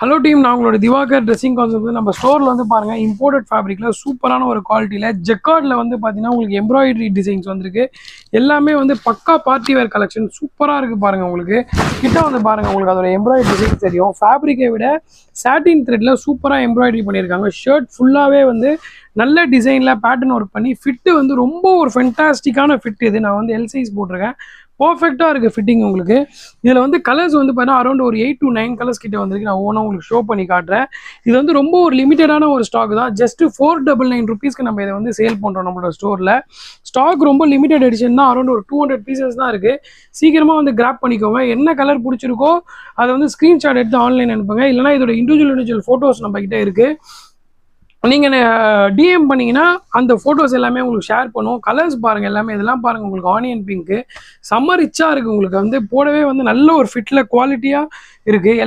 Hello team, நான் உங்களோட Diwakar dressing concept நம்ம ஸ்டோரில் வந்து பாருங்கள். இம்போர்ட்டட் ஃபேப்ரிக்கில் சூப்பரான ஒரு குவாலிட்டியில் ஜெக்கார்டில் வந்து பார்த்தீங்கன்னா உங்களுக்கு எம்ப்ராய்டரி டிசைன்ஸ் வந்திருக்கு. எல்லாமே வந்து பக்கா பார்ட்டி வேர் கலெக்ஷன் சூப்பராக இருக்குது பாருங்கள். உங்களுக்கு கிட்ட வந்து பாருங்கள், உங்களுக்கு அதோட எம்ப்ராய்டரி டிசைன்ஸ் தெரியும். ஃபேப்ரிக்கை விட சாட்டின் த்ரெட்டில் சூப்பராக எம்ப்ராய்டரி பண்ணியிருக்காங்க. ஷர்ட் ஃபுல்லாகவே வந்து நல்ல டிசைனில் பேட்டர்ன் ஒர்க் பண்ணி ஃபிட்டு வந்து ரொம்ப ஒரு ஃபென்டாஸ்டிக்கான ஃபிட். இது நான் வந்து எல் சைஸ் போட்டிருக்கேன். பர்ஃபெக்டாக இருக்குது ஃபிட்டிங். உங்களுக்கு இதில் வந்து கலர்ஸ் வந்து பார்த்தீங்கன்னா அரௌண்ட் ஒரு 8 to 9 கலர்ஸ் கிட்ட வந்திருக்கு. நான் ஓனாக உங்களுக்கு ஷோ பண்ணி காட்டுறேன். இது வந்து ரொம்ப ஒரு லிமிட்டடான ஒரு ஸ்டாக் தான். ஜஸ்ட் 499 ருபீஸ்க்கு நம்ம இதை வந்து சேல் பண்ணுறோம் நம்மளோட ஸ்டோரில். ஸ்டாக் ரொம்ப லிமிடெட் எடிஷன் தான். அரௌண்ட் ஒரு 200 பீசஸ் தான் இருக்குது. சீக்கிரமாக வந்து கிராப் பண்ணிக்கோங்க. என்ன கலர் பிடிச்சிருக்கோ அதை வந்து ஸ்க்ரீன்ஷாட் எடுத்து ஆன்லைன் அனுப்புங்க. இல்லைனா இதோட இண்டிவிஜுவல் ஃபோட்டோஸ் நம்ம கிட்ட இருக்குது. நீங்கள் டிஎம் பண்ணிங்கன்னா அந்த ஃபோட்டோஸ் எல்லாமே உங்களுக்கு ஷேர் பண்ணுவோம். கலர்ஸ் பாருங்கள், எல்லாமே இதெல்லாம் பாருங்கள். உங்களுக்கு ஆனியன் பிங்க்கு செம்ம ரிச்சாக இருக்குது. உங்களுக்கு வந்து போடவே வந்து நல்ல ஒரு ஃபிட்டில் குவாலிட்டியாக இருக்குது.